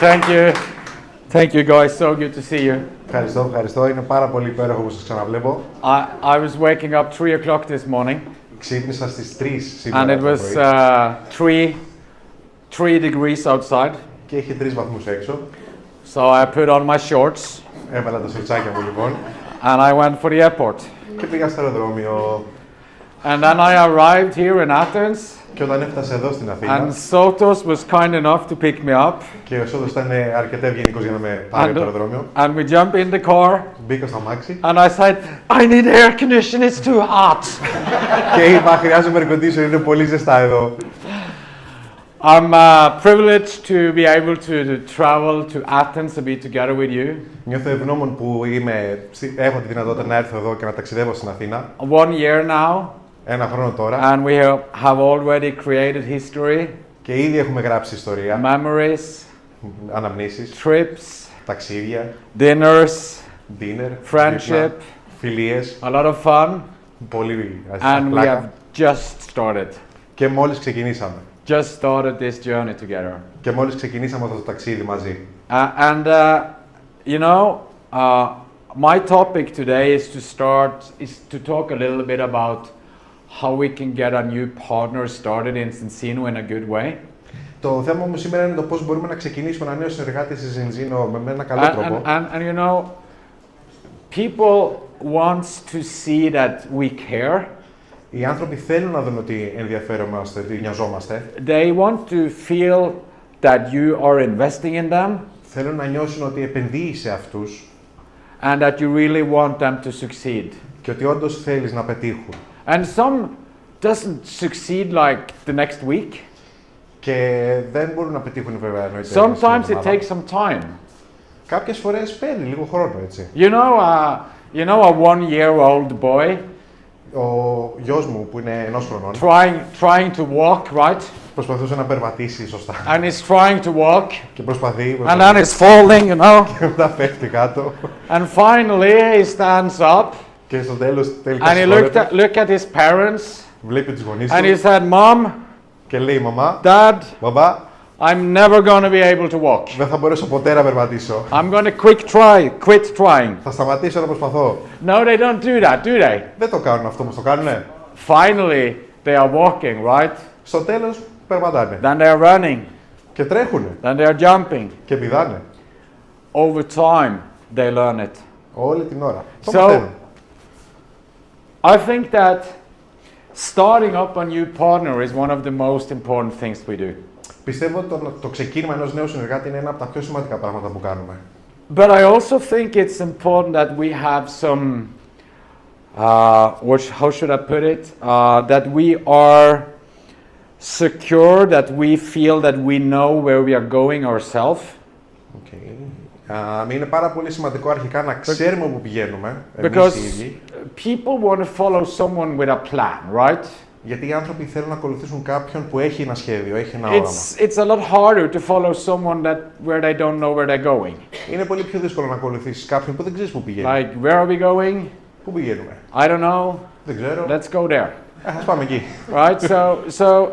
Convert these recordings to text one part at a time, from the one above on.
Thank you. Thank you guys, so good to see you. Ευχαριστώ. Είναι πάρα πολύ υπέροχο που σας ξαναβλέπω. I was waking up 3 o'clock this morning. Ξύπνησα στις 3 σήμερα and it was το πρωί. 3 degrees outside. Και είχε 3 βαθμούς έξω. So I put on my shorts. Έβαλα τα σορτσάκια μου λοιπόν. And I went for the airport. Και πήγα στο αεροδρόμιο. And then I arrived here in Athens. Και όταν έφτασα εδώ στην Αθήνα. And Sotos was kind enough to pick me up. Και ο Σώτος ήταν αρκετά ευγενικός για να με πάρει από το αεροδρόμιο. And we jumped in the car. Μπήκα στο αμάξι. And I said, I need air conditioning, it's too hot. Και είπα, χρειάζομαι air conditioning, είναι πολύ ζεστά εδώ. I'm privileged to be able to travel to Athens to be together with you. Νιώθω ευγνώμων που έχω τη δυνατότητα να έρθω εδώ και να ταξιδεύω στην Αθήνα. 1 year now. 1 χρόνο τώρα. And we have already created history. Και ήδη έχουμε γράψει ιστορία. Memories. Αναμνήσεις. Trips. Ταξίδια. Dinners. Dinner. Friendship. Φιλίες. A lot of fun. Πολύ And we have just started. Και μόλις ξεκινήσαμε. Just started this journey together. Και μόλις ξεκινήσαμε αυτό το ταξίδι μαζί. You know, my topic today is to talk a little bit about how we can get a new partner started in Cincino in a good way. Το θέμα μου σήμερα είναι το πώς μπορούμε να ξεκινήσουμε ένα νέο συνεργάτη στη Cincino με ένα καλό τρόπο. And you know, people want to see that we care. Οι άνθρωποι θέλουν να δουν ότι ενδιαφέρομαστε, ότι νοιαζόμαστε. They want to feel that you are investing in them. Θέλουν να νιώσουν ότι επενδύεις σε αυτούς. And that you really want them to succeed. Και ότι όντως θέλεις να πετύχουν. And some doesn't succeed like the next week. Και δεν μπορούν να πετύχουν βέβαια εννοείται. Sometimes it takes some time. Κάποιες φορές παίρνει λίγο χρόνο, έτσι. You know a 1-year-old boy. Ο γιος μου που είναι 1 χρονών. Trying to walk, right? Προσπαθούσε να περπατήσει σωστά. And he's trying to walk. Και προσπαθεί. And then he's falling, you know. Και μετά πέφτει κάτω. And finally he stands up. Και στο τέλος τελικά And he looked at his parents. Βλέπει τους γονείς του. And he said, Mom. Και λέει, μαμά. Dad. Μπαμπά. I'm never going to be able to walk. Δεν θα μπορέσω ποτέ να περπατήσω. I'm going to quit trying. Θα σταματήσω να προσπαθώ. No, they don't do that, do they? Δεν το κάνουν αυτό, όμως το κάνουνε. Finally, they are walking, right? Στο τέλος περπατάνε. Then they are running. Και τρέχουνε. Then they are jumping. Και πηδάνε. Over time, they learn it. Όλη την ώρα. So, I think that starting up a new partner is one of the most important things we do. Πιστεύω ότι το ξεκίνημα ενός νέου συνεργάτη είναι ένα από τα πιο σημαντικά πράγματα που κάνουμε. But I also think it's important that we have some, how should I put it? That we are secure, that we feel that we know where we are going ourselves. Okay. Είναι πάρα πολύ σημαντικό αρχικά να ξέρουμε που πηγαίνουμε. Because people want to follow someone with a plan, right? Γιατί οι άνθρωποι θέλουν να ακολουθήσουν κάποιον που έχει ένα σχέδιο, έχει ένα όραμα. It's a lot harder to follow someone where they don't know where they're going. Είναι πολύ πιο δύσκολο να ακολουθήσεις κάποιον που δεν ξέρεις που πηγαίνει. Like, where are we going? Πού πηγαίνουμε? I don't know. Δεν ξέρω. Let's go there. Ας πάμε εκεί. Right? So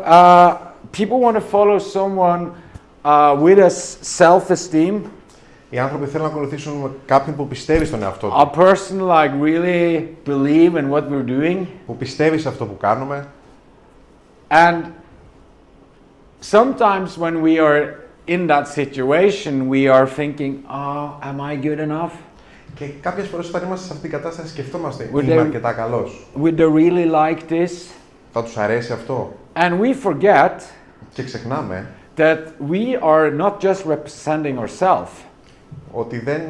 people want to follow someone with a self-esteem. Οι άνθρωποι θέλουν να ακολουθήσουν κάποιον που πιστεύει στον εαυτό του. A person like really believe in what we're doing. Που πιστεύει σε αυτό που κάνουμε. And sometimes when we are in that situation, we are thinking, am I good enough? Και κάποιες φορές όταν είμαστε σε αυτή την κατάσταση σκεφτόμαστε, είμαι αρκετά καλός. Would they really like this? Θα τους αρέσει αυτό? And we forget και ξεχνάμε that we are not just representing ourselves. Ότι δεν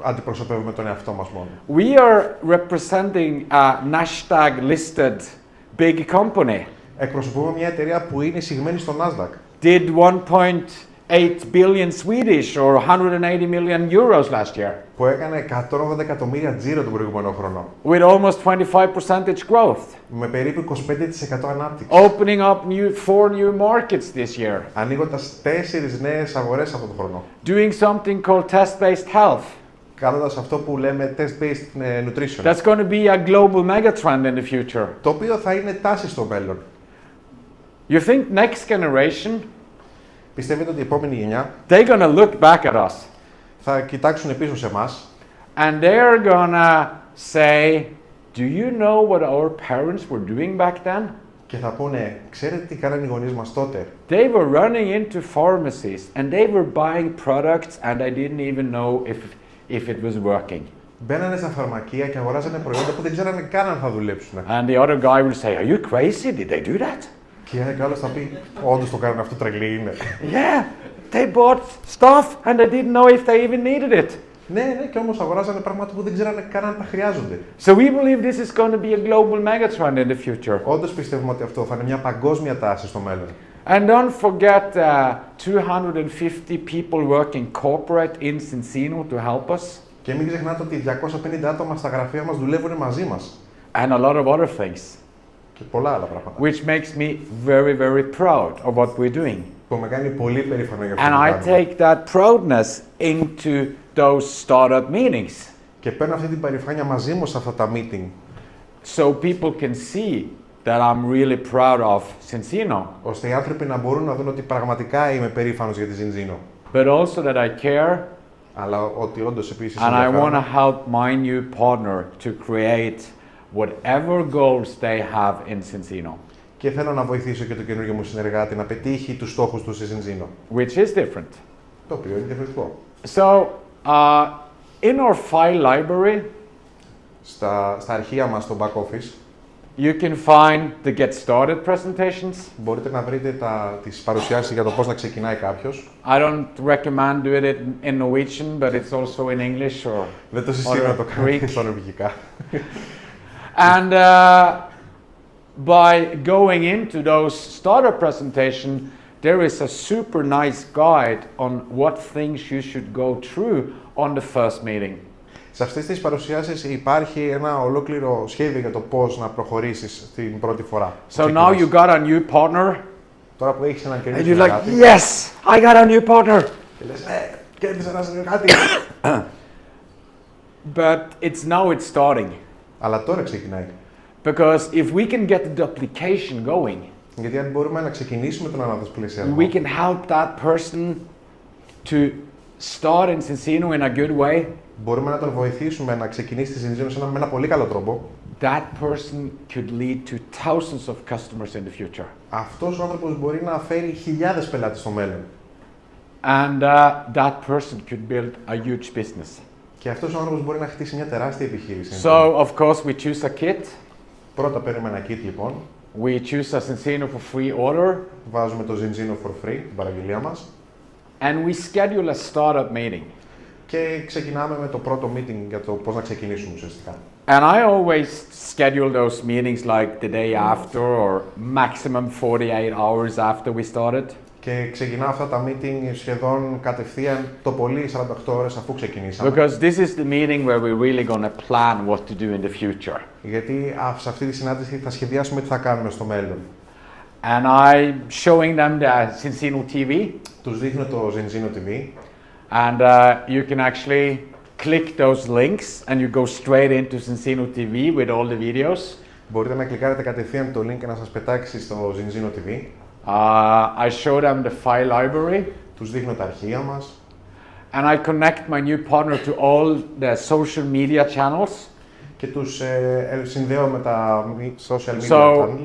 αντιπροσωπεύουμε τον εαυτό μας μόνο. We are representing a Nasdaq-listed big company. Εκπροσωπούμε μια εταιρεία που είναι εισηγμένη στο Nasdaq. Did 1.8 billion Swedish or 180 million euros last year. Που έκανε 180 εκατομμύρια τζίρο τον προηγούμενο χρόνο. With almost 25% growth. Με περίπου 25% ανάπτυξη. Opening up 4 new markets this year. Ανοίγοντας 4 νέες αγορές αυτόν τον χρόνο. Doing something called test-based health. Κάνοντας αυτό που λέμε test-based nutrition. That's going to be a global megatrend in the future. Το οποίο θα είναι τάση στο μέλλον. You think next generation Πιστεύετε ότι η επόμενη γενιά they're gonna look back at us, θα κοιτάξουν πίσω σε εμάς and they're gonna say, "Do you know what our parents were doing back then? και θα πούνε, ξέρετε τι κάνανε οι γονείς μας τότε? They were running into pharmacies and they were buying products, and I didn't even know if it was working." Μπαίνανε στα φαρμακεία και αγοράζανε προϊόντα που δεν ξέρανε καν αν θα δουλέψουν. And the other guy will say, "Are you crazy? Did they do that?" Και ο άλλος θα πει, όντως το κάνανε αυτό, τρελή είναι. Yeah, they bought stuff and I didn't know if they even needed it. Ναι, και όμως αγοράζανε πράγματα που δεν ξέρανε καν αν τα χρειάζονται. So we believe this is going to be a global megatrend in the future. Όντως πιστεύουμε ότι αυτό θα είναι μια παγκόσμια τάση στο μέλλον. And don't forget 250 people working corporate in Cincino to help us. Και μην ξεχνάτε ότι 250 άτομα στα γραφεία μας δουλεύουν μαζί μας. And a lot of other things. Και πολλά άλλα πράγματα. Which makes me very, very proud of what we're doing. Που με κάνει πολύ περήφανο για αυτό And που I κάνουμε. take that proudness into those startup meetings. Και παίρνω αυτή την περηφάνεια μαζί μου σε αυτά τα meeting. So people can see that I'm really proud of Cincino. Ώστε οι άνθρωποι να μπορούν να δουν ότι πραγματικά είμαι περήφανος για τη Ζινζίνο. But also that I care, Αλλά ότι όντως επίσης and I want to ενδιαφέρομαι. help my new partner to create whatever goals they have in Cincino, Και θέλω να βοηθήσω και τον καινούργιο μου συνεργάτη να πετύχει τους στόχους του στη Ζινζίνο. which is different. Το οποίο είναι διαφορετικό. So, in our file library, Στα αρχεία μας στο back office you can find the get started presentations. μπορείτε να βρείτε τις παρουσιάσεις για το πώς να ξεκινάει κάποιος. I don't recommend doing it in Norwegian, but it's also in English or Δεν το συστήνω να το Greek. κάνετε στα νορβηγικά. And by going into those starter presentation, there is a super nice guide on what things you should go through on the first meeting. Σε αυτές τις παρουσιάσεις υπάρχει ένα ολόκληρο σχέδιο για το πώς να προχωρήσεις την πρώτη φορά. So now you got a new partner, Τώρα που έχεις έναν and καινούργιο you're like, συνεργάτη yes, I got a new partner. και λες, κέρδισα έναν συνεργάτη. But now it's starting. Αλλά τώρα ξεκινάει. Because if we can get the duplication going, Γιατί αν μπορούμε να ξεκινήσουμε τον αναδοσπλησιασμό, we can help that person to start in Cincino in a good way. μπορούμε να τον βοηθήσουμε να ξεκινήσει τη Ζινζίνο με ένα πολύ καλό τρόπο. That person could lead to thousands of customers in the future. Αυτός ο άνθρωπος μπορεί να φέρει χιλιάδες πελάτες στο μέλλον. And that person could build a huge business. Και αυτός ο άνθρωπος μπορεί να χτίσει μια τεράστια επιχείρηση. So, of course, we choose a kit. Πρώτα παίρνουμε ένα kit λοιπόν, We choose a Cincino for free order. βάζουμε το Ζινζίνο for free, την παραγγελία μας, And we schedule a startup meeting. και ξεκινάμε με το πρώτο meeting για το πώς να ξεκινήσουμε ουσιαστικά. And I always schedule those meetings like the day after or maximum 48 hours after we started. Και ξεκινάω αυτά τα meeting σχεδόν κατευθείαν το πολύ 48 ώρες αφού ξεκινήσαμε. Because this is the meeting where we're really going to plan what to do in the future. Γιατί σε αυτή τη συνάντηση θα σχεδιάσουμε τι θα κάνουμε στο μέλλον. And I'm showing them the Cincino TV. Τους δείχνω το Ζινζίνο TV. And you can actually click those links and you go straight into Cincino TV with all the videos. Μπορείτε να κλικάρετε κατευθείαν το link και να σας πετάξει στο Ζινζίνο TV. I show them the file library. Τους δείχνω τα αρχεία μας. And I connect my new partner to all the social media channels. Και τους συνδέω με τα social media So channel.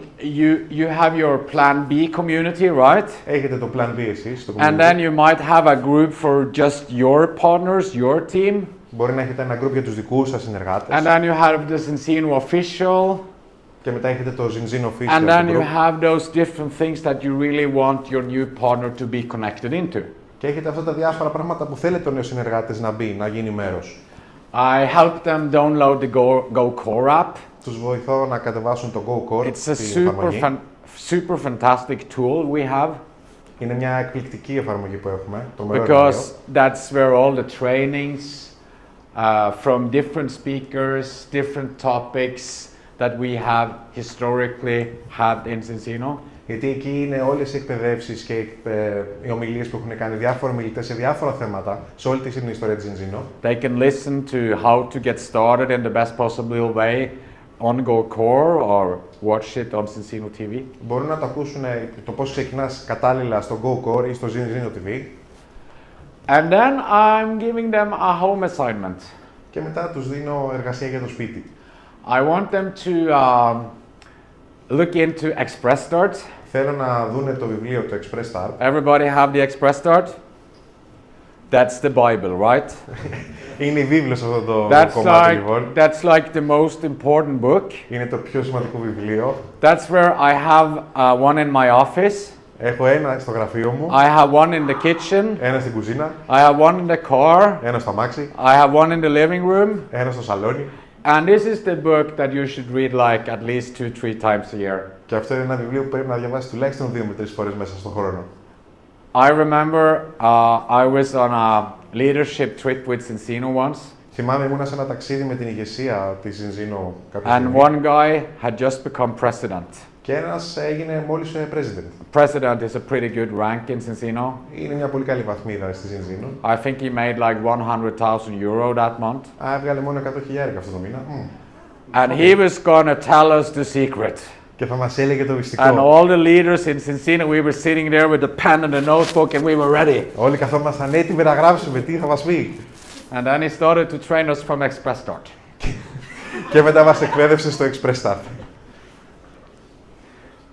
you have your Plan B community, right? Έχετε το Plan B εσείς, το And community. then you might have a group for just your partners, your team. Μπορεί να έχετε ένα group για τους δικούς σας συνεργάτες. And then you have the Cincino official. Και μετά έχετε το Zinzino Official And then you group. have those different things that you really want your new partner to be connected into. Και έχετε αυτά τα διάφορα πράγματα που θέλετε ο νέος συνεργάτης να μπει, να γίνει μέρος. I help them download the Go Core app. Τους βοηθώ να κατεβάσουν το Go Core, It's a την εφαρμογή. super fantastic tool we have. Είναι μια εκπληκτική εφαρμογή που έχουμε, το μερό Because εργαλείο. that's where all the trainings from different speakers, different topics that we have historically had in Cincino. Γιατί εκεί είναι όλες οι εκπαιδεύσεις και οι ομιλίες που έχουν κάνει διάφοροι ομιλητές σε διάφορα θέματα, σε όλη την ιστορία της Zinzino. They can listen to how to get started in the best possible way on Go Core or watch it on Cincino TV. Μπορούν να το ακούσουν το πώς ξεκινάς κατάλληλα στο Go Core ή στο Cincino TV. And then I'm giving them a home assignment. Και μετά τους δίνω εργασία για το σπίτι. I want them to look into Express Start. Θέλω να δούνε το βιβλίο, το Express Start. Everybody have the Express Start? That's the Bible, right? Είναι η βίβλος αυτό το κομμάτι λοιπόν. That's like the most important book. Είναι το πιο σημαντικό βιβλίο. That's where I have one in my office. Έχω ένα στο γραφείο μου. I have one in the kitchen. Ένα στην κουζίνα. I have one in the car. Ένα στο αμάξι. I have one in the living room. Ένα στο σαλόνι. And this is the book that you should read like at least 2-3 times a year. Και αυτό είναι ένα βιβλίο που πρέπει να διαβάσεις τουλάχιστον 2 με 3 φορές μέσα στον χρόνο. I remember I was on a leadership trip with Cincino once. Θυμάμαι ήμουνα σε ένα ταξίδι με την ηγεσία της Cincino κάποια And στιγμή. one guy had just become president. Και ένας έγινε μόλις president. President is a pretty good rank in Cincino. Είναι μια πολύ καλή βαθμίδα στη Cincino. I think he made like 100,000 euro that month. Έβγαλε μόνο 100.000 αυτό το μήνα. And he was gonna tell us the secret. Και θα μας έλεγε το μυστικό. And all the leaders in Cincino, we were sitting there with the pen and the notebook and we were ready. Όλοι καθόμασταν έτοιμοι να γράψουμε τι θα μας πει. And then he started to train us from Express Start. Και μετά μας εκπαίδευσε στο Express Start.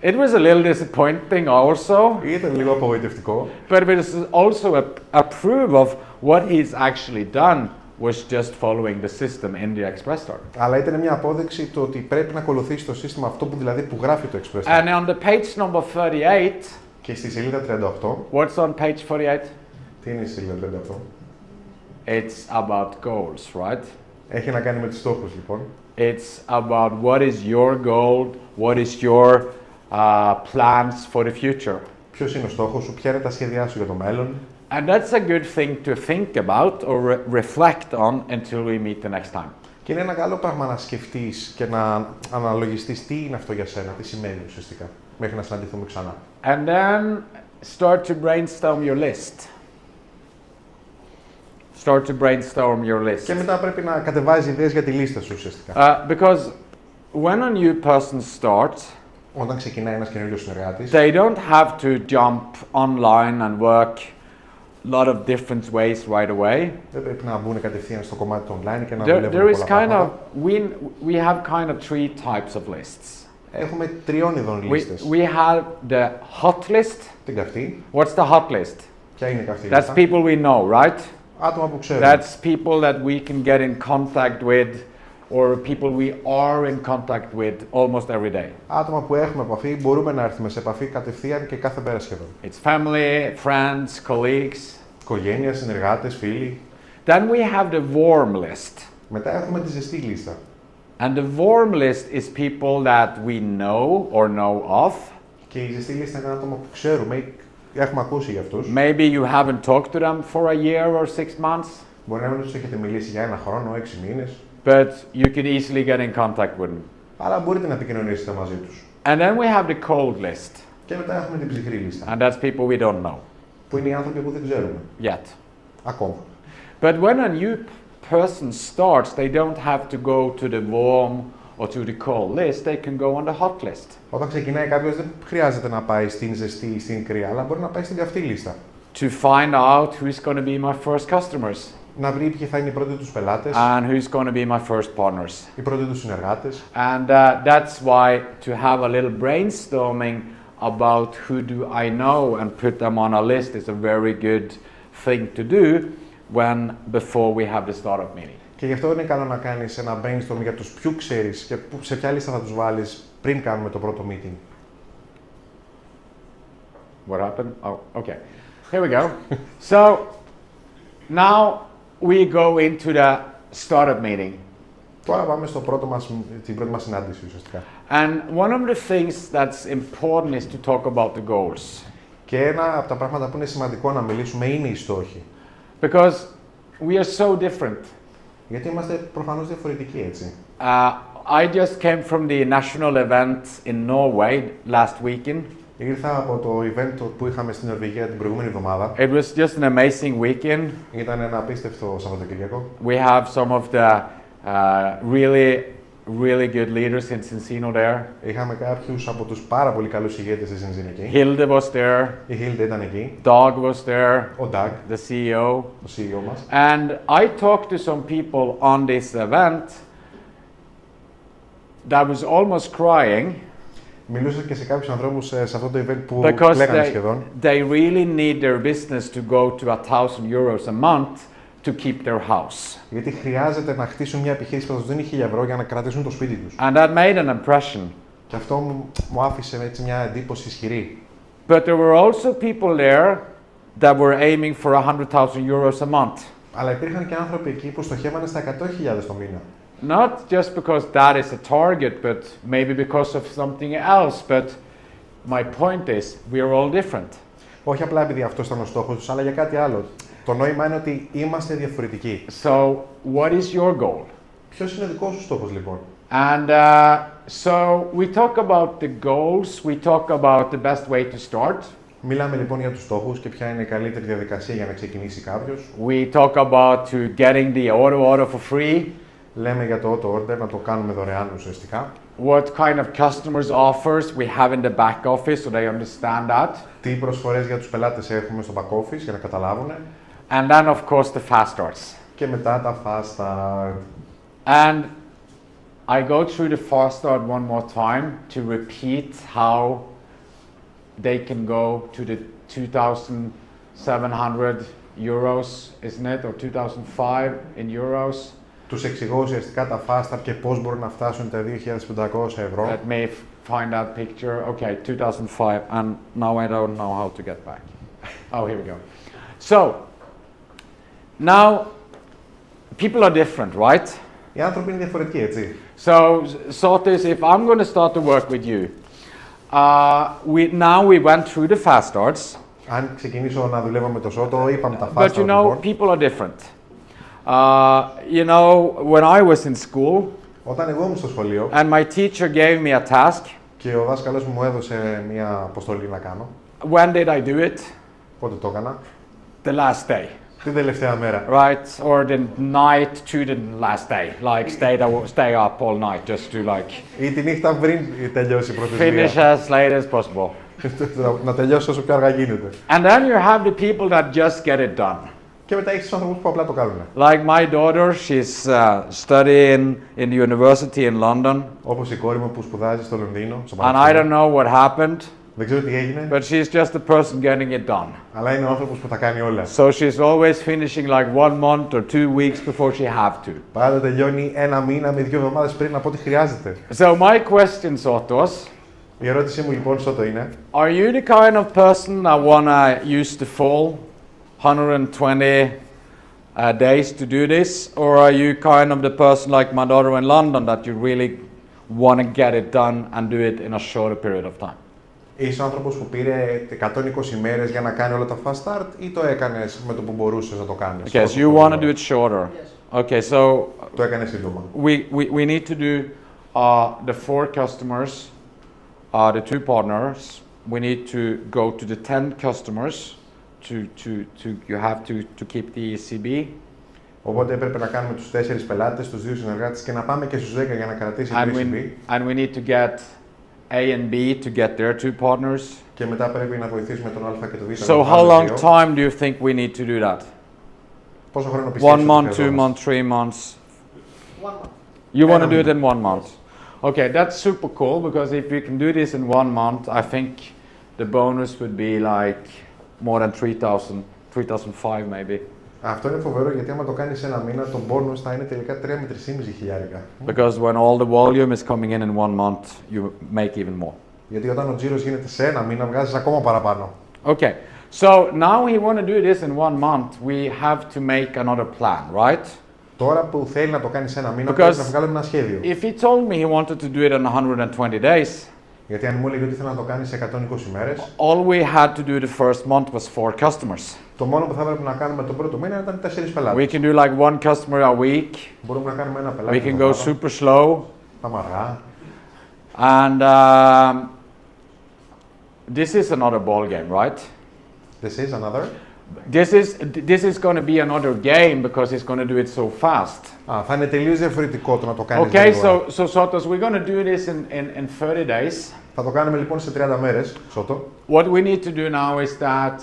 It was a little disappointing also, Ήταν λίγο απογοητευτικό. but it was also a proof of what he's actually done was just following the system in the Express Start. Αλλά ήταν μια απόδειξη το ότι πρέπει να ακολουθήσει το σύστημα αυτό που δηλαδή που γράφει το Express Start. And on the page number 38, Και στη σελίδα 38, what's on page 48? τι είναι η σελίδα 38? It's about goals, right? Έχει να κάνει με τους στόχους λοιπόν. It's about what is your goal, what is your plans for the future. Ποιος είναι ο στόχος σου, ποια είναι τα σχέδιά σου για το μέλλον. And that's a good thing to think about or reflect on until we meet the next time. Και είναι ένα καλό πράγμα να σκεφτείς και να αναλογιστείς τι είναι αυτό για σένα, τι σημαίνει ουσιαστικά, μέχρι να συναντηθούμε ξανά. And then start to brainstorm your list. Start to brainstorm your list. Και μετά πρέπει να κατεβάζεις ιδέες για τη λίστα σου ουσιαστικά. Because when a new person starts, Όταν ξεκινάει ένας καινούριος συνεργάτης, they don't have to jump online and work a lot of different ways right away. δεν πρέπει να μπουν κατευθείαν στο κομμάτι του online και να δουλεύουν There is πολλά kind of, πράγματα. we have kind of 3 types of lists. Έχουμε 3 ειδών λίστες. We have the hot list. Την καυτή. What's the hot list? Ποια είναι η καυτή That's λίστα? people we know, right? Άτομα που ξέρουμε. That's people that we can get in contact with or people we are in contact with almost every day. Άτομα που έχουμε επαφή, μπορούμε να έρθουμε σε επαφή κατευθείαν και κάθε μέρα σχεδόν. It's family, friends, colleagues. Οικογένεια, συνεργάτες, φίλοι. Then we have the warm list. Μετά έχουμε τη ζεστή λίστα. And the warm list is people that we know or know of. Και η ζεστή λίστα είναι άτομα που ξέρουμε ή έχουμε ακούσει για αυτούς. Maybe you haven't talked to them for a year or 6 months, Μπορεί να μην τους έχετε μιλήσει για 1 χρόνο, 6 μήνες. but you can easily get in contact with them. Αλλά μπορείτε να επικοινωνήσετε μαζί τους. And then we have the cold list. Και μετά έχουμε την ψυχρή λίστα. And that's people we don't know Που είναι οι άνθρωποι που δεν ξέρουμε. yet. Ακόμα. But when a new person starts, they don't have to go to the warm or to the cold list, they can go on the hot list. Όταν ξεκινάει κάποιος δεν χρειάζεται να πάει στην ζεστή ή στην κρύα, αλλά μπορεί να πάει στην καυτή λίστα. To find out who's going to be my first customers Να βρει ποιοι θα είναι οι πρώτοι τους πελάτες, and who's going to be my first partners. οι πρώτοι τους συνεργάτες. And that's why to have a little brainstorming about who do I know and put them on a list is a very good thing to do before we have the startup meeting. Και γι' αυτό είναι καλό να κάνεις ένα brainstorm για τους ποιους ξέρεις και σε ποια λίστα θα τους βάλεις πριν κάνουμε το πρώτο meeting. What happened? Oh, okay. Here we go. So now we go into the startup meeting. Τώρα πάμε στην πρώτη μας συνάντηση ουσιαστικά. And one of the things that's important is to talk about the goals. Και ένα από τα πράγματα που είναι σημαντικό να μιλήσουμε είναι οι στόχοι. Because we are so different. Γιατί είμαστε προφανώς διαφορετικοί, έτσι. I just came from the national event in Norway last weekend. Ήρθα από το event που είχαμε στην Νορβηγία την προηγούμενη εβδομάδα. It was just an amazing weekend. Ήταν ένα απίστευτο Σαββατοκύριακο. We have some of the really really good leaders in Cincino there. Είχαμε κάποιους από τους πάρα πολύ καλούς ηγέτες στη Σινζίνη εκεί. Hilde was there. Η Hilde ήταν εκεί. Doug was there. Ο Doug, The CEO. ο CEO μας. And I talked to some people on this event that was almost crying Μιλούσα και σε κάποιους ανθρώπους σε αυτό το event που because κλαίγανε σχεδόν. they really need their business to go to 1,000 euros a month to keep their house. Γιατί χρειάζεται να χτίσουν μια επιχείρηση που θα τους δίνει 1.000 ευρώ για να κρατήσουν το σπίτι τους. And that made an impression. Και αυτό μου άφησε έτσι μια εντύπωση ισχυρή. But there were also people there that were aiming for 100,000 euros a month. Αλλά υπήρχαν και άνθρωποι εκεί που στοχεύανε στα 100.000 το μήνα. Not just because that is a target, but maybe because of something else. But my point is, we are all different. Όχι απλά επειδή αυτό ήταν ο στόχος τους, αλλά για κάτι άλλο. Το νόημα είναι ότι είμαστε διαφορετικοί. So, what is your goal? Ποιος είναι ο δικός σου στόχος λοιπόν? And so we talk about the goals, we talk about the best way to start. Μιλάμε λοιπόν για τους στόχους και ποια είναι η καλύτερη διαδικασία για να ξεκινήσει κάποιος. We talk about to getting the order for free. Λέμε για το auto order, να το κάνουμε δωρεάν ουσιαστικά. What kind of customers offers we have in the back office so they understand that. Τι προσφορές για τους πελάτες έχουμε στο back office για να καταλάβουν. And then of course the fast starts. Και μετά τα fast start. And I go through the fast start one more time to repeat how they can go to the 2,700 euros, isn't it? Or 2,005 in euros. Τους εξηγώ ουσιαστικά τα fast start και πώς μπορούν να φτάσουν τα 2.500 ευρώ. Let me find that picture. Okay, 2005, and now I don't know how to get back. Oh, here we go. So, now, people are different, right? Οι άνθρωποι είναι διαφορετικοί, έτσι. So, Sotis, if I'm going to start to work with you, we went through the fast starts. Αν ξεκινήσω να δουλεύω με το Σότο, είπαμε τα fast But start you know, λοιπόν. people are different. You know, when I was in school, Όταν εγώ ήμουν στο σχολείο and my teacher gave me a task, και ο δάσκαλος μου έδωσε μια αποστολή να κάνω, when did I do it? πότε το έκανα? The last day. Την τελευταία μέρα. Right, or the night to the last day, like stay up all night just to like Ή τη νύχτα πριν τελειώσει η finish προθεσμία. as late as possible. Να τελειώσει όσο πιο αργά γίνεται. And then you have the people that just get it done. Και μετά έχεις τους άνθρωπους που απλά το κάνουν. Like my daughter, she's studying in the university in London, Όπως η κόρη μου που σπουδάζει στο Λονδίνο, στο and I don't πανεπιστήμιο. know what happened, Δεν ξέρω τι έγινε, but she's just the person getting it done. αλλά είναι ο άνθρωπος που τα κάνει όλα. So she's always finishing like 1 month or 2 weeks before she have to. Πάντα τελειώνει ένα μήνα με 2 εβδομάδες πριν από ό,τι χρειάζεται. So my question, Sotos, Η ερώτησή μου λοιπόν Σότο είναι, are you the kind of person that wanna use the full 120 days to do this, or are you kind of the person like my daughter in London that you really want to get it done and do it in a shorter period of time? είσαι ο άνθρωπος που πήρε 120 μέρες για να κάνει όλα τα fast start ή το έκανες με το που μπορούσες να το κάνεις? Okay, so you want to do it shorter. Okay, so Το έκανες σύντομα. we need to do the 4 customers, the 2 partners. We need to go to the 10 customers. You have to keep the ECB. Οπότε έπρεπε να κάνουμε τους 4 πελάτες, τους 2 συνεργάτες και να πάμε και στους 10 για να κρατήσει το ECB. And we need to get A and B to get their 2 partners. Και μετά πρέπει να βοηθήσουμε τον Α και τον Β. So how long time do you think we need to do that? Πόσο χρόνο πιστεύεις 1 month, 2 months, 3 months? 1 month. You want to do it in 1 month? Okay, that's super cool because if you can do this in 1 month, I think the bonus would be like more than 3,000, 3,500 maybe. Αυτό είναι φοβερό γιατί άμα το κάνεις ένα μήνα, το bonus θα είναι τελικά 3 με 3,5 χιλιάρικα. Because when all the volume is coming in 1 month, you make even more. Γιατί όταν ο τζίρος γίνεται σε ένα μήνα, βγάζεις ακόμα παραπάνω. Okay, so now we want to do this in 1 month, we have to make another plan, right? Τώρα που θέλει να το κάνει σε ένα μήνα, Because πρέπει να βγάλουμε ένα σχέδιο. If he told me he wanted to do it in 120 days, Γιατί αν μου έλεγε ότι ήθελα να το κάνει σε 120 μέρες, all we had to do the first month was 4 customers. το μόνο που θα έπρεπε να κάνουμε τον πρώτο μήνα ήταν 4 We πελάτες. can do like 1 customer a week. Μπορούμε να κάνουμε ένα πελάτη. We can την go εβδομάδα. super slow. Πάμε αργά. And this is another ball game, right? This is another. This is going to be another game because he's going to do it so fast. Θα είναι τελείως διαφορετικό το να το κάνεις Okay, γρήγορα. so Sotos, we're going to do this in 30 days. Θα το κάνουμε λοιπόν σε 30 μέρες, Σώτο. What we need to do now is that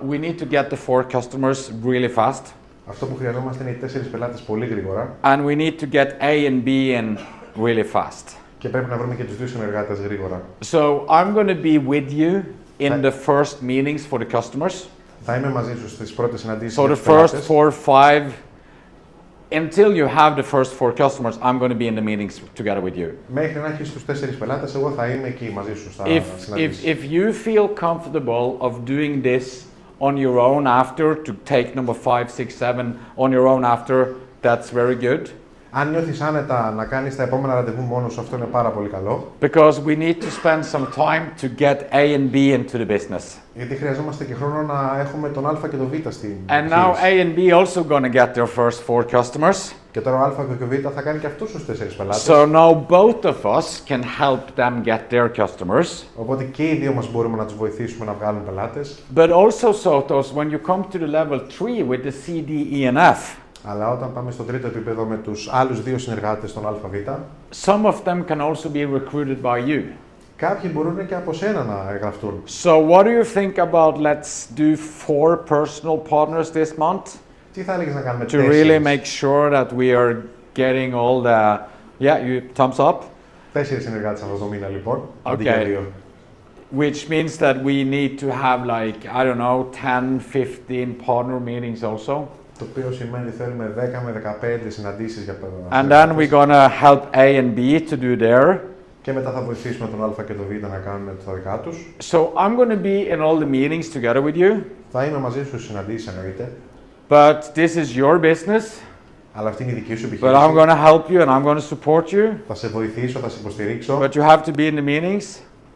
we need to get the 4 customers really fast. Αυτό που χρειαζόμαστε είναι οι 4 πελάτες πολύ γρήγορα. And we need to get A and B in really fast. Και πρέπει να βρούμε και τους 2 συνεργάτες γρήγορα. So I'm going to be with you in the first meetings for the customers. Θα είμαι μαζί σου στις πρώτες συναντήσεις So με the τους first πελάτες. 4, 5, until you have the first 4 customers, I'm going to be in the meetings together with you. Μέχρι να έχεις τους 4 πελάτες, εγώ θα είμαι εκεί μαζί σου στα συναντήσεις. If you feel comfortable of doing this on your own after, to take number 5, 6, 7 on your own after, that's very good. Αν νιώθεις άνετα να κάνεις τα επόμενα ραντεβού μόνος σου, αυτό είναι πάρα πολύ καλό. Because we need to spend some time to get A and B into the business. Γιατί χρειαζόμαστε και χρόνο να έχουμε τον Α και τον Β στην And now επιχείρηση. A and B also going to get their first 4 customers. Και τώρα ο Α και ο Β θα κάνει και αυτούς τους 4 πελάτες. So now both of us can help them get their customers. Οπότε και οι δύο μας μπορούμε να τους βοηθήσουμε να βγάλουν πελάτες. But also, Sotos, when you come to the level 3 with the C, D, E, and F, Αλλά όταν πάμε στο τρίτο επίπεδο με τους άλλους 2 συνεργάτες των ΑΒ, some of them can also be recruited by you. κάποιοι μπορούν και από σένα να εγγραφτούν. So what do you think about let's do 4 personal partners this month Τι θα έλεγες να κάνουμε to really make sure that we are getting all the... Yeah, you thumbs up. 4 συνεργάτες αυτό το μήνα λοιπόν, αντί για Okay. 2. Which means that we need to have like, I don't know, 10, 15 partner meetings also. Το οποίο σημαίνει θέλουμε 10 με 15 συναντήσεις για And then we're gonna help A and B to do their. Και μετά θα βοηθήσουμε τον Α και τον Β να κάνουν τα δικά τους. So I'm gonna be in all the meetings together with you. Θα είμαι μαζί σου στις συναντήσεις εννοείται. But this is your business. Αλλά αυτή είναι η δική σου But I'm επιχείρηση. gonna help you and I'm gonna support you. Θα σε βοηθήσω, θα σε υποστηρίξω. But you have to be in the meetings.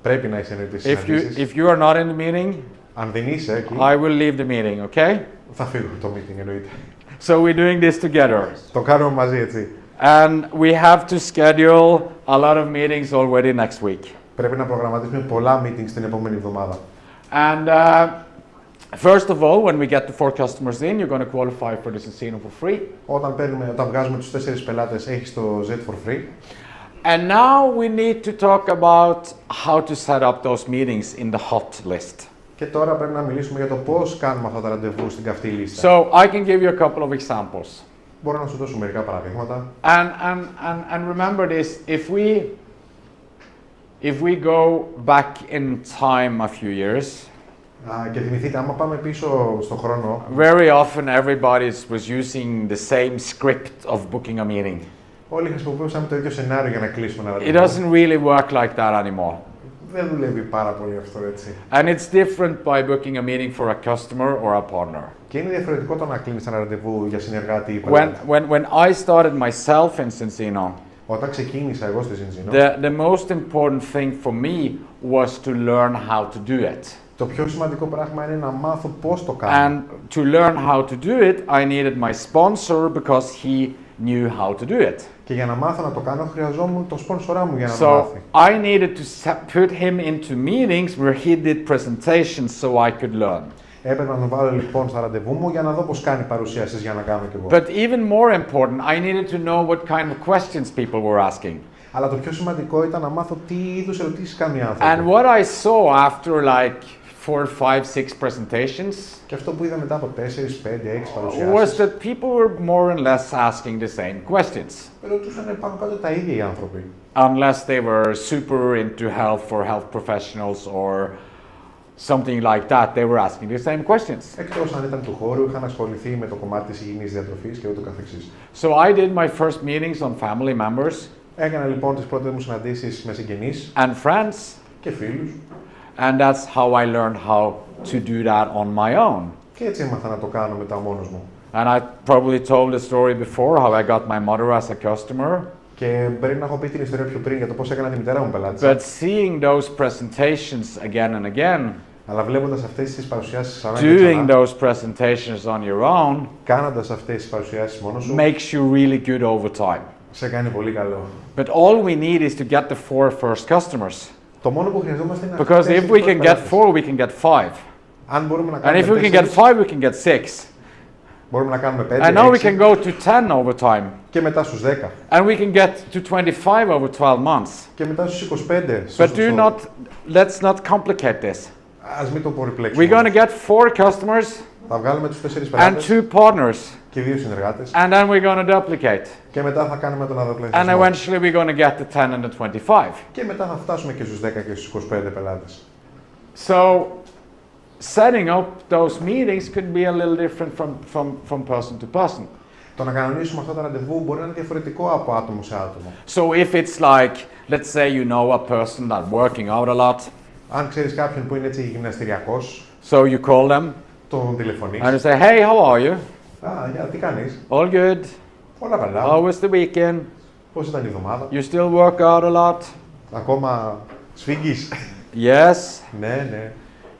Πρέπει να είσαι εννοείται στις If συναντήσεις. you are not in the meeting, Αν δεν είσαι εκεί, I will leave the meeting, okay? θα φύγω από το meeting εννοείται. So we're doing this together. Το κάνουμε μαζί έτσι. And we have to schedule a lot of meetings already next week. Πρέπει να προγραμματίσουμε πολλά meetings την επόμενη εβδομάδα. And first of all, when we get the 4 customers in, you're going to qualify for this casino for free. Όταν βγάζουμε τους 4 πελάτες, έχεις το Z for free. And now we need to talk about how to set up those meetings in the hot list. Και τώρα πρέπει να μιλήσουμε για το πώς κάνουμε αυτά τα ραντεβού στην καυτή λίστα. So I can give you a couple of examples. Μπορώ να σου δώσω μερικά παραδείγματα. And remember this, if we go back in time a few years, Και θυμηθείτε, άμα πάμε πίσω στον χρόνο, very often everybody was using the same script of booking a meeting. όλοι χρησιμοποιούσαμε το ίδιο σενάριο για να κλείσουμε ένα It ραντεβού. doesn't really work like that anymore. Δεν δουλεύει πάρα πολύ αυτό έτσι. And it's different by booking a meeting for a customer or a partner. Και είναι διαφορετικό το να κλείνεις ένα ραντεβού για συνεργάτη ή πελάτη. When I started myself in Cincino, Όταν ξεκίνησα εγώ στη Ζινζίνο, the most important thing for me was to learn how to do it. το πιο σημαντικό πράγμα είναι να μάθω πώς το κάνω. And to learn how to do it, I needed my sponsor because he knew how to do it. Και για να μάθω να το κάνω, χρειαζόμουν το σπόνσορά μου για να το So μάθει. I needed to put him into meetings where he did presentations so I could learn. Έπρεπε να τον βάλω λοιπόν στα ραντεβού μου για να δω πώς κάνει παρουσίασεις για να κάνω κι εγώ. But even more important, I needed to know what kind of questions people were asking. Αλλά το πιο σημαντικό ήταν να μάθω τι είδους ερωτήσεις κάνουν οι And άνθρωποι. what I saw after like 4, 5, 6 presentations Και αυτό που είδα μετά από 4, 5, 6 was παρουσιάσεις, that people were more or less asking the same questions. ρωτούσαν πάνω κάτω τα ίδια οι άνθρωποι. Unless they were super into health or health professionals or something like that, they were asking the same questions. Εκτός αν ήταν του χώρου, είχαν ασχοληθεί με το κομμάτι της υγιεινής διατροφής και ούτω καθεξής. So I did my first meetings on family members Έκανα λοιπόν τις πρώτες μου συναντήσεις με συγγενείς and friends, και φίλους and that's how I learned how to do that on my own. και έτσι έμαθα να το κάνω μετά μόνος μου. And I probably told the story before how I got my mother as a customer. Και πρέπει να έχω πει την ιστορία πιο πριν για το πώς έκανα τη μητέρα μου πελάτησα. But seeing those presentations again and again, Αλλά βλέποντας αυτές τις παρουσιάσεις ξανά και doing ξανά, those presentations on your own, κάνοντας αυτές τις παρουσιάσεις μόνος σου, makes you really good over time. σε κάνει πολύ καλό. But all we need is to get the 4 first customers. Το μόνο που χρειαζόμαστε είναι Because αυτές if τις we can get πελάτες. 4, we can get 5. Αν μπορούμε να And κάνουμε if we can get 5, we can get 6. μπορούμε να κάνουμε 5, And now we 6 can go to 10 over time. και μετά στους 10 And we can get to 25 over 12 months. και μετά στους 25. But let's not complicate this. Ας μην το We're πολυπλέξουμε. going to get 4 customers Θα βγάλουμε τους 4 and πελάτες 2 partners. και 2 συνεργάτες And then we're going to duplicate. και μετά θα κάνουμε τον And αδοπλασιασμό. eventually we're going to get the 10 and the 25. Και μετά θα φτάσουμε και στους 10 και στους 25 πελάτες. So setting up those meetings could be a little different from person to person. Το να κανονίσουμε αυτά τα ραντεβού μπορεί να είναι διαφορετικό από άτομο σε άτομο. So if it's like, let's say you know a person that's working out a lot, Αν ξέρεις κάποιον που είναι έτσι γυμναστηριακός, so you call them τον τηλεφωνείς. and you say, hey, how are you? Τι κάνεις? All good? Όλα καλά. How was the weekend? Πώς ήταν η εβδομάδα? You still work out a lot? Ακόμα σφίγγεις? Yes. Ναι.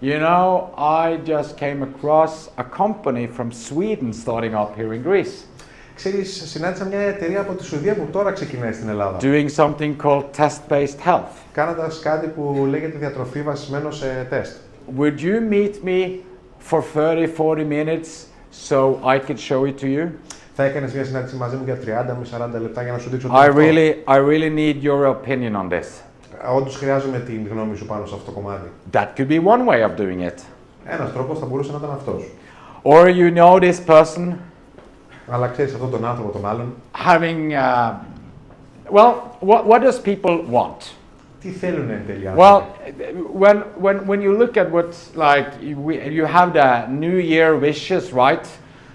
You know, I just came across a company from Sweden starting up here in Greece, Ξέρεις, συνάντησα μια εταιρεία από τη Σουηδία που τώρα ξεκινάει στην Ελλάδα. doing something called test-based health. Κάνοντας κάτι που λέγεται διατροφή βασισμένο σε τεστ. Would you meet me for 30-40 minutes so I could show it to you? Θα έκανες μια συνάντηση μαζί μου για 30 με 40 λεπτά για να σου δείξω τι είναι I really need your opinion on this. Όντως χρειάζομαι την γνώμη σου πάνω σε αυτό το κομμάτι. That could be one way of doing it. Ένας τρόπος θα μπορούσε να ήταν αυτός. Or you know this person Αλλά ξέρεις αυτόν τον άνθρωπο, τον άλλον. having, well, what does people want? Τι θέλουν εν τέλει Well, άνθρωποι? when you look at what, like, you have the New Year wishes, right?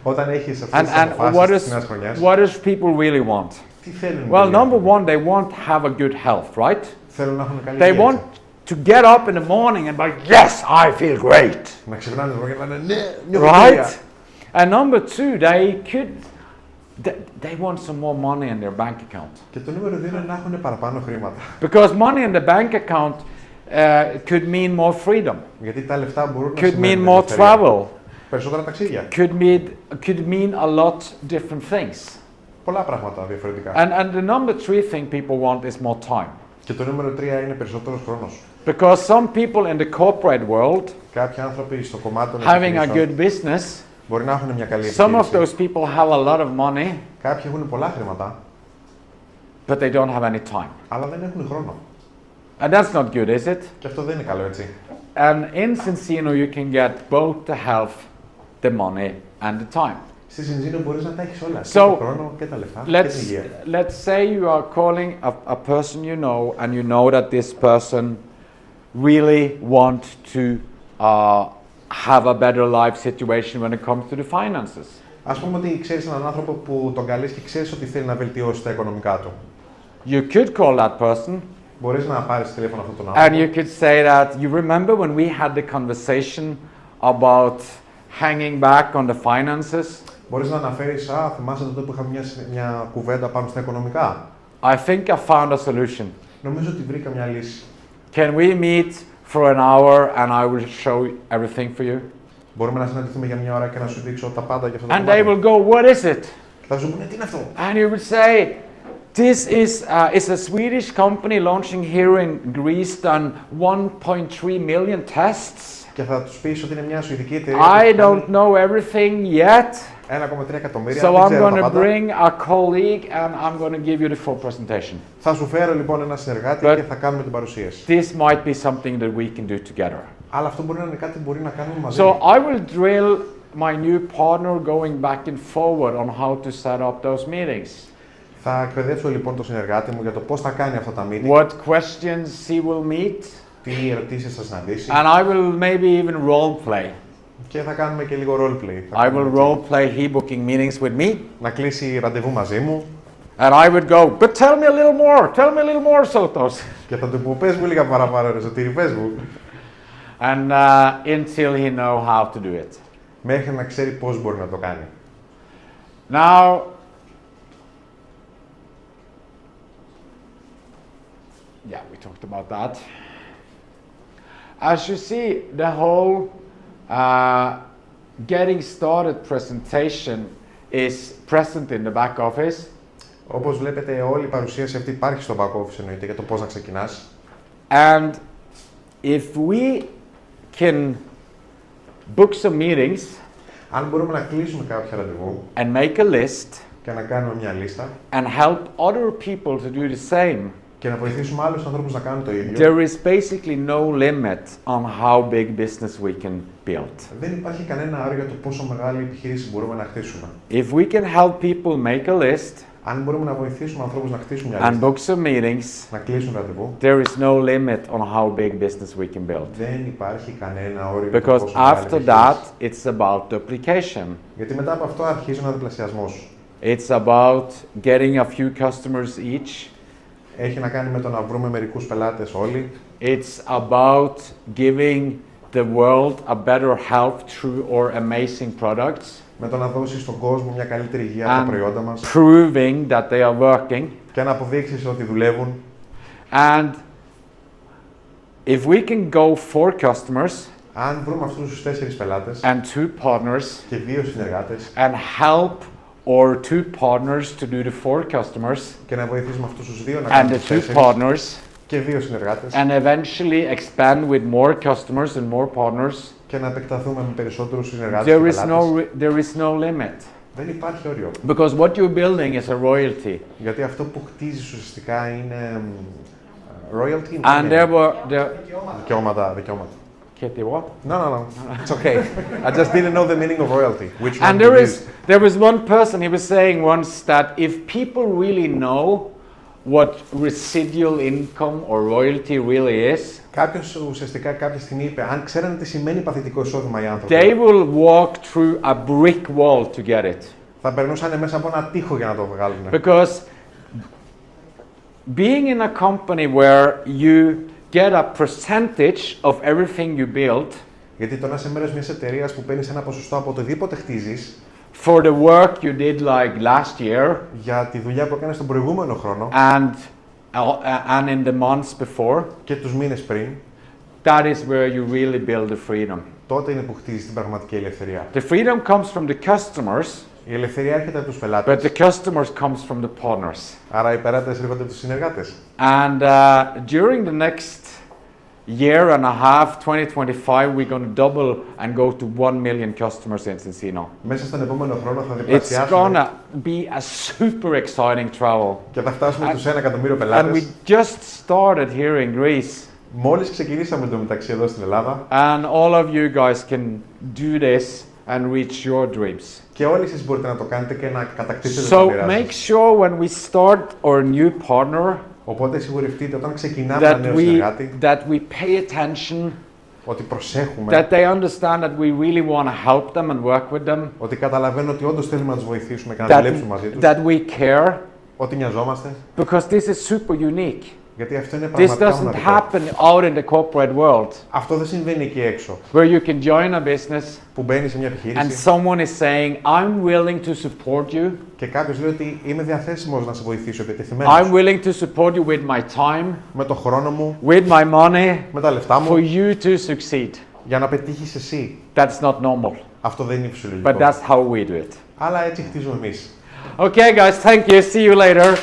Όταν έχεις αυτές τις And αποφάσεις της νέας χρονιάς, what does people really want? τι θέλουν? εν Well, τέλει number άνθρωποι? one, they want to have a good health, right? Θέλουν να έχουν καλή They υγεία. want to get up in the morning and be, yes, I feel great, Να ξυπνάνε το πρωί και να λένε ναι, νιώθω τέλεια. right? And number two, they want some more money in their bank account. Και το νούμερο 2 είναι να έχουν παραπάνω χρήματα. Because money in the bank account could mean more freedom, Γιατί τα λεφτά μπορούν να could mean σημαίνουν more ελευθερία. travel, Περισσότερα ταξίδια. could mean a lot different things. Πολλά πράγματα διαφορετικά. And the number three thing people want is more time. Και το νούμερο 3 είναι περισσότερος χρόνος. Because some people in the corporate world, Κάποιοι άνθρωποι στο κομμάτι των having a επιχειρήσεων good business, μπορεί να έχουν μια καλή some of επιχείρηση. those people have a lot of money, Κάποιοι έχουν πολλά χρήματα, but they don't have any time. αλλά δεν έχουν χρόνο. And that's not good, is it? Και αυτό δεν είναι καλό, έτσι. And in Cincino, you can get both the health, the money, and the time. Στη Συνζήνο μπορείς να τα έχεις όλα. Και So, τον χρόνο και τα λεφτά και την υγεία. let's say you are calling a person you know, and you know that this person really want to have a better life situation when it comes to the finances. Ας πούμε ότι ξέρεις έναν άνθρωπο που τον καλείς και ξέρεις ότι θέλει να βελτιώσει τα οικονομικά του. You could call that person, Μπορείς να πάρεις τηλέφωνο αυτόν τον and άνθρωπο. you could say that, you remember when we had the conversation about hanging back on the finances? Μπορείς να αναφέρεις, θυμάσαι τότε που είχαμε μια κουβέντα πάνω στα οικονομικά. I think I found a solution. Νομίζω ότι βρήκα μια λύση. Can we meet for an hour and I will show everything for you? Μπορούμε να συναντηθούμε για μια ώρα και να σου δείξω τα πάντα για αυτό το And they κομμάτι. will go, what is it? Και θα σου πούνε, τι είναι αυτό. And you would say, this is a Swedish company launching here in Greece, done 1.3 million tests. Και θα τους πεις ότι είναι μια σουηδική εταιρεία. I don't know everything yet, 1,3 εκατομμύρια. so δεν I'm ξέρω going τα to πάντα. bring a colleague and I'm going to give you the full presentation. Θα σου φέρω λοιπόν ένα συνεργάτη But- και θα κάνουμε την παρουσίαση. This might be something that we can do together. Αλλά αυτό μπορεί να είναι κάτι που μπορεί να κάνουμε μαζί. So I will drill my new partner going back and forward on how to set up those meetings. Θα εκπαιδεύσω λοιπόν τον συνεργάτη μου για το πώς θα κάνει αυτά τα meeting, What questions he will meet, τι ερωτήσεις θα συναντήσει and I will maybe even role play. και θα κάνουμε και λίγο roleplay. Θα I κάνουμε will έτσι. role play he booking meetings with me, Να κλείσει ραντεβού μαζί μου and I would go, but tell me a little more, tell me a little more, Sotos. και θα του πω πες μου λίγα παραπάνω ρε Σωτήρη, πες μου. And until he know how to do it. Μέχρι να ξέρει πώς μπορεί να το κάνει. Now, yeah, we talked about that. As you see, the whole getting started presentation is present in the back office. Όπως βλέπετε όλη η παρουσίαση αυτή υπάρχει στο back office εννοείται για το πώς να ξεκινάς. And if we can book some meetings, Αν μπορούμε να κλείσουμε κάποια ραντεβού and make a list, και να κάνουμε μια λίστα and help other people to do the same, και να βοηθήσουμε άλλους ανθρώπους να κάνουν το ίδιο, there is basically no limit on how big business we can build. δεν υπάρχει κανένα όριο για το πόσο μεγάλη επιχείρηση μπορούμε να χτίσουμε. If we can help people make a list Αν μπορούμε να βοηθήσουμε ανθρώπους να χτίσουν μια and λίστα, book some meetings, να κλείσουν ραντεβού, there is no limit on how big business we can build. δεν υπάρχει κανένα όριο για το Because πόσο μεγάλη after επιχείρηση. that, it's about duplication. Γιατί μετά από αυτό αρχίζει ο διπλασιασμός. It's about getting a few customers each. Έχει να κάνει με το να βρούμε μερικούς πελάτες όλοι. It's about giving the world a better health through our amazing products Με το να δώσεις στον κόσμο μια καλύτερη υγεία από τα and προϊόντα μας proving that they are working. και να αποδείξεις ότι δουλεύουν. And if we can go 4 customers Αν βρούμε αυτούς τους 4 πελάτες and 2 partners και 2 συνεργάτες and help our 2 partners to do the 4 customers και να βοηθήσουμε αυτούς τους 2 να and κάνουν the τους 2 4 partners και 2 συνεργάτες and eventually expand with more customers and more partners, και να επεκταθούμε με περισσότερους συνεργάτες και πελάτες. there is no limit. Δεν υπάρχει όριο. Because what you're building is a royalty. Γιατί αυτό που χτίζεις ουσιαστικά είναι royalty. And there were there. Δικαιώματα. Kitty, what? No. It's okay. I just didn't know the meaning of royalty. Which one And to use. there was one person, he was saying once that if people really know what residual income or royalty really is, Κάποιος ουσιαστικά κάποια στιγμή είπε, αν ξέρανε τι σημαίνει παθητικό εισόδημα οι άνθρωποι, they will walk through a brick wall to get it. θα περνούσαν μέσα από ένα τοίχο για να το βγάλουν. Because being in a company where you get a percentage of everything you build Γιατί το να είσαι μέρος μιας εταιρείας που παίρνεις ένα ποσοστό από οτιδήποτε χτίζεις, for the work you did like last year για τη δουλειά που έκανες τον προηγούμενο χρόνο and in the months before, και τους μήνες πριν, that is where you really build the freedom. τότε είναι που χτίζεις την πραγματική ελευθερία. The freedom comes from the customers, Η ελευθερία έρχεται από τους but πελάτες, the customers comes from the partners. άρα οι πελάτες έρχονται από τους συνεργάτες. And during the next year and a half, 2025, we're going to double and go to 1 million customers in Encino. Μέσα στον επόμενο χρόνο θα It's διπλασιάσουμε gonna be a super exciting travel. και θα φτάσουμε τους 1 εκατομμύριο And we πελάτες. just started here in Greece. Μόλις ξεκινήσαμε το μεταξύ εδώ στην Ελλάδα And all of you guys can do this and reach your dreams. και όλοι εσείς μπορείτε να το κάνετε και να κατακτήσετε τα So όνειρά make σας. sure when we start our new partner Οπότε σιγουρευτείτε όταν ξεκινάμε ένα νέο συνεργάτη that we pay attention, ότι προσέχουμε, that they understand that we really want to help them and work with them, ότι καταλαβαίνουν ότι όντως θέλουμε να τους βοηθήσουμε και να δουλέψουμε μαζί τους, that we care, ότι νοιαζόμαστε, because this is super unique. γιατί αυτό είναι This πραγματικά doesn't μοναδικό. happen out in the corporate world, Αυτό δεν συμβαίνει εκεί έξω, where you can join a business που μπαίνει σε μια and επιχείρηση someone is saying, I'm willing to support you, και κάποιος λέει ότι είμαι διαθέσιμος να σε βοηθήσω, I'm επιτεθειμένος, willing to support you with my time, με το χρόνο μου, with my money, με τα λεφτά for μου, you to succeed. για να πετύχεις εσύ. That's not normal, Αυτό δεν είναι φυσιολογικό. but that's how we do it. Αλλά έτσι χτίζουμε εμείς. Okay, guys, thank you. See you later.